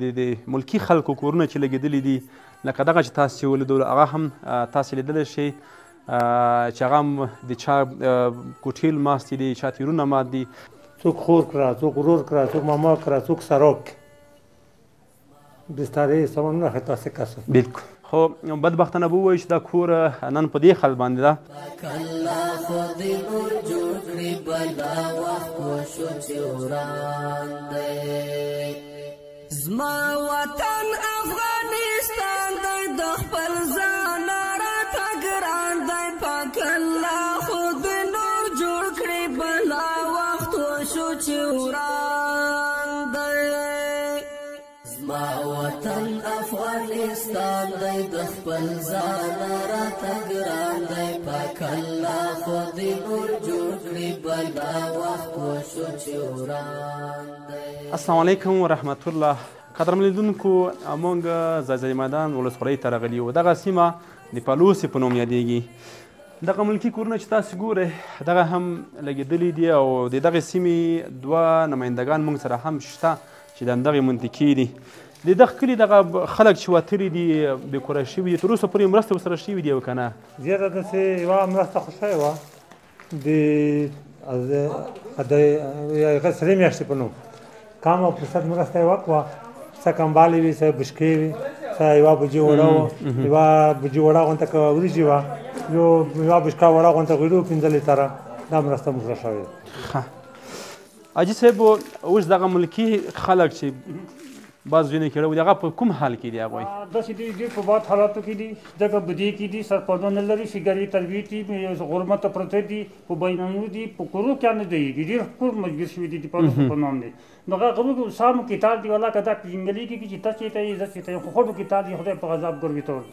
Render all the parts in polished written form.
د ملکي خلکو کورونه چې لګېدلي دي لکه دغه چې تاسو ولیدل هغه هم تاسو لیدلی شئ چې هغه هم د چا کوټې لماستې دي چا تیرونه مات دي څوک خور کړه څوک ورور کړه څوک ماما کړه څوک سروک بسترې سامانونه خطاسې کسو بالکل خو بدبختانه به ووایو چې دا کور نن په دې حال باندې ده زما وطن افغانستان دی د خپل ځان راته ګران دی پاک الله خو د نور جوړ کړي بلا وخت وشو چې وران دی زما وطن افغانستان دی د خپل ځان راته ګران دی پاک الله خو د نور جوړ کړي بلا وخت وشو چې وران دی. السلام علیکم ورحمت الله. قدرمن لیدونکو موږ ځاځي میدان ولسوالۍ ته راغلي یو. دغه سیمه د پالوسې په نوم یادیږي. دغه ملکي کورونه چې تاسو ګورئ دغه هم لګېدلي دي او د دغې سیمې دوه نمایندګان موږ سره هم شته چې د همدغې منطقې دي. د دغه کلي دغه خلک چې وتلي دي بېکوره شوي دي تر اوسه پورې مرستې ورسره شوي دي او که نه؟ زیاته داسې یوه مرسته خو شوې وه د هغه سرې میاشتې په نوم کام او فرصت مرسته یې وکړه څه کمبالې وي څه بشکې وي څه یوه بوجي وړه وه یوه بوجي وړه غونته که وریجې وه یوه بشکه وړه غونته غوړي وه 15 لیتره دا مرسته موږ سره شوې ده. حاجي صاحب اوس دغه ملکي خلک چې بعض ځینې کې راوړي هغه په کوم حال کې دي هغوی؟ داسې دي ډېر په بد حالاتو کې دي ځکه بدې کې دي سرپناه نه لري فګري تربیې دي غرمته پرته دي په بینانو دي په کورو کې نه دی ډېر کور مجبور شوي دي د پالوس په نام دی نو هغه غوږ سامو کې تال دی ولا کدا پیژندلې کې چې تاسو ته یې ځکه ته خو کې تال دی خدای په غضب ګرځي تور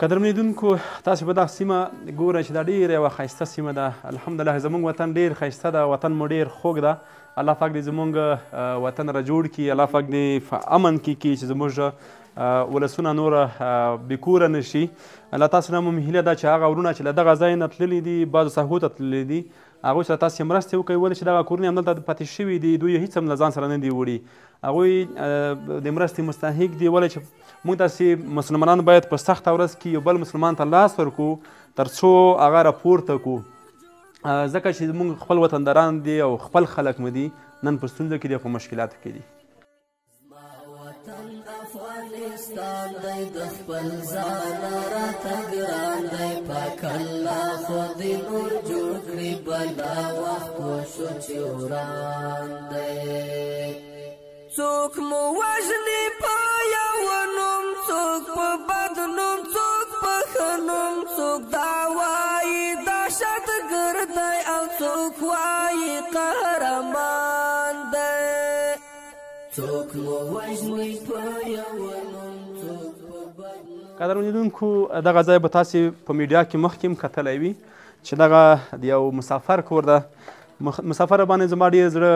قدرمن لیدونکو تاسو به دغه سیمه ګورئ چې دا ډېره یوه ښایسته سیمه ده. الحمدلله زموږ وطن ډېر ښایسته ده وطن مو ډېر خوږ ده. الله پاک دې زموږ وطن را جوړ کړي الله پاک دې په امن کې کړي چې زموږ ولسونه نوره بېکوره نه شي. له تاسو نه هم هیله ده چې هغه ورونه چې له دغه ځای نه تللي دي بعضو ساحو ته تللي دي هغوی سره تاسې مرستې وکړئ ولې چې دغه کورونه همدلته پاتې شوي دي دوی هېڅ هم له ځان سره نه دي وړي هغوی د مرستې مستحق دي ولې چې موږ داسې مسلمانان باید په سخته ورځ کې یو بل مسلمان ته لاس ورکړو تر څو هغه راپورته کړو ځکه چې موږ خپل وطنداران دي او خپل خلک مو دي نن په ستونزو کې دي په مشکلاتو کې دي. افغانستان دی د خپل ځان راته ګران دی پاک الله خو دې نور جوړ کړي بلا وخت وشو چې وران دی څوک مو وژني په یوه نوم څوک په بد نوم څوک په ښه نوم څوک دا وایي دهشتګرد دی او څوک وایي قهرمان دی څوک مو وژني په یوه نوم څوک په بد نوم. قدرمن لیدونکو دغه ځای به تاسې په میډیا کې مخکې هم کتلی وي چې دغه د یو مسافر کور ده. مسافر باندې زما ډېر زړه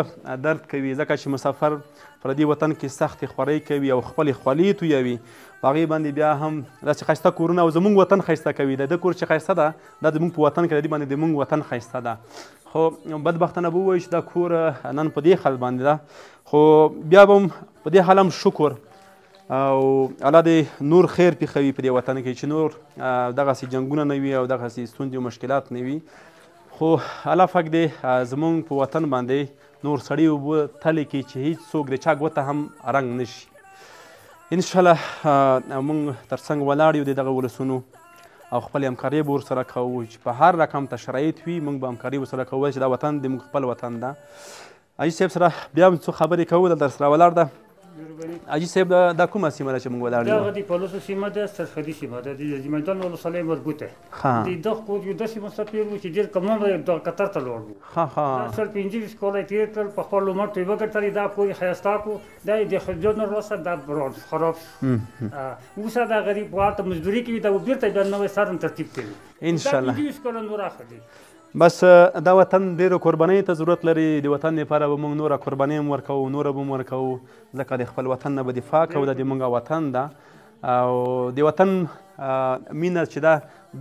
درد کوي ځکه چې مسافر پر دې وطن کې سختې خورۍ کوي او خپلې خولې تویوي په هغې باندې بیا هم داسې ښایسته کورونه او زموږ وطن ښایسته کوي د ده کور چې ښایسته ده دا زموږ په وطن کې د دې باندې زموږ وطن ښایسته ده خو بدبختانه به ووایو چې دا کور نن په دې حال باندې ده خو بیا به هم په دې حال هم شکر او الله دې نور خیر پېښوي په دې وطن کې چې نور دغسې جنګونه نه وي او دغسې ستونزې او مشکلات نه وي خو الله پاک دې زموږ په وطن باندې نور سړي اوبه تلې کړي چې هېڅ څوک د چا ګوته هم رنګ نه شي. انشاءالله موږ تر څنګ ولاړ یو د دغه ولسونو او خپل همکاري به ورسره کوو چې په هر رقم ته شرایط وي موږ به همکاري ورسره کوو چې دا وطن د موږ خپل وطن ده. حاجي صاحب سره بیا هم څو خبرې کوو دلته سره ولاړ ده. حاجي صاحب دا کومه سیمه ده چې موږ ولاړ یو؟ دغه د پالوسو سیمه ده سرحدي سیمه ده د میدان ولسوالۍ مربوطه د دغه کور یو داسې مسافر و چې ډېر کمونه د قطر ته لاړ وو سل 25 کاله یې تېر کړل په خپل عمر ته یې وګټلې دا کور یې ښایسته کړو دا یې د خجو نه وروسته دا خراب اوس دا غریب هلته مزدوري کوي دا بېرته بیا نوی سرم ترتیب کوي انشاءالله 25 کاله نور اخلي بس دا وطن ډېرو قربانۍ ته ضرورت لري د وطن لپاره به موږ نوره قربانۍ هم ورکوو نوره به هم ورکوو ځکه د خپل وطن نه به دفاع کوو دا د موږ وطن ده او د وطن مینه چې ده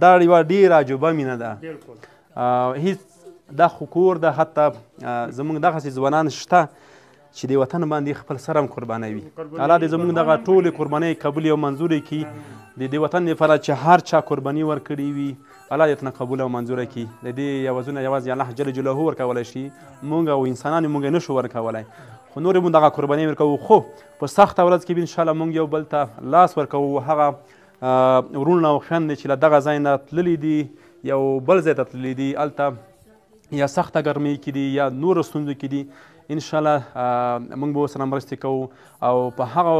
دا یوه ډېره عجوبه مینه ده هېڅ دا خو کور ده حتی زموږ دغسې ځوانان شته چې د وطن باندې خپل سر هم قربانوي. الله دې زموږ دغه ټولې قربانۍ قبولې او منظورې کړي. د دې وطن لپاره چې هر چا قرباني ورکړې وي الله دې ترنه قبوله او منظوره کړي. د دې عوضونه یوازې الله جل جلاله ورکولی شي، موږ او انسانان موږ نه شو ورکولی، خو نورې موږ دغه قربانۍ ورکوو. خو په سخته ورځ کې به انشاءالله موږ یو بل ته لاس ورکوو. هغه ورونه او خویندې چې له دغه ځای نه تللي دي یو بل ځای ته تللي دي، هلته یا سخته ګرمۍ کې دي یا نورو ستونزو کې دي، انشاءالله موږ به ورسره مرستې کوو او په هغه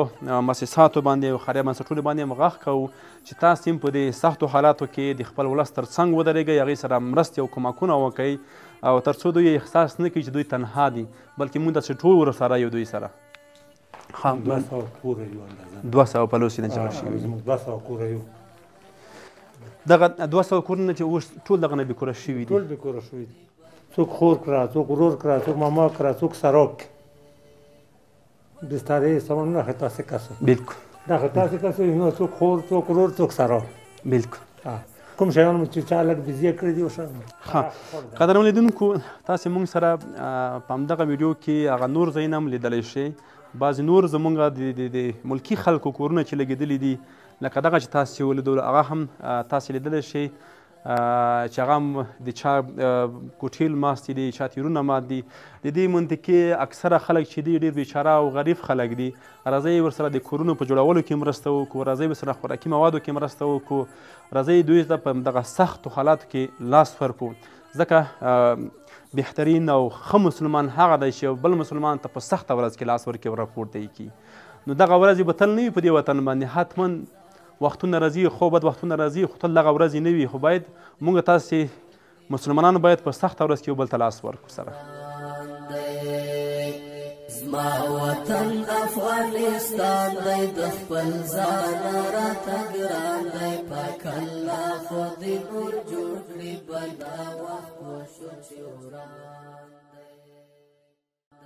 مؤسساتو باندې او خیریه بنسټونو باندې هم غږ کوو چې تاسې هم په دې سختو حالاتو کې د خپل ولس تر څنګ ودرېږئ، هغوی سره مرستې او کومکونه وکړئ او تر څو دوی احساس نه کړي چې دوی تنها دي، بلکې موږ داسې ټول ورسره یو دوی سره. 200 پلوس یې جوړ شوي دي. 200 کوره یو. دغه 200 کورونه چې اوس ټول دغه نه بېکوره شوي دي. ټول بېکوره شوي دي. څوک خور کړه، څوک ورور کړه، څوک ماما کړه، څوک سراک. بسترې سامانونه خو تاسې کسو. بلکل. دا خو تاسې کسو، څوک خور، څوک ورور، څوک سراک. بلکل. کوم شیان مو چې چا لږ بزیه کړي دي وښه. قدرمن لیدونکو، تاسې موږ سره په همدغه ویډیو کې هغه نور ځایونه هم لیدلی شئ. بعضې نور زموږ د ملکي خلکو کورونه چې لګېدلي دي لکه دغه چې تاسې ولیدلو هغه هم تاسې لیدلی شئ چې هغه هم د چا کوټې لماستې دي، چا تیرونه مات دي. د دې منطقې اکثره خلک چې دي ډېر بیچاره او غریب خلک دي. راځئ ورسره د کورونو په جوړولو کې مرسته وکړو، راځئ ورسره خوراکي موادو کې مرسته وکړو، راځئ دوی ته په دغه سختو حالاتو کې لاس ورکړو، ځکه بهترین او ښه مسلمان هغه دی چې یو بل مسلمان ته په سخته ورځ کې لاس ورکړي او راپورته یې کړي. نو دغه ورځې به تل نه وي په دې وطن باندې، حتما وختونه راځي، خو بد وختونه راځي، خو تل دغه ورځې نه وي. خو باید موږ تاسې مسلمانان باید په سخته ورځ کې یو بل ته لاس ورکړو سره. زما وطن افغانستان دی، د خپل ځان راته ګران دی، پاک الله خو دې نور جوړ کړي بلا وخت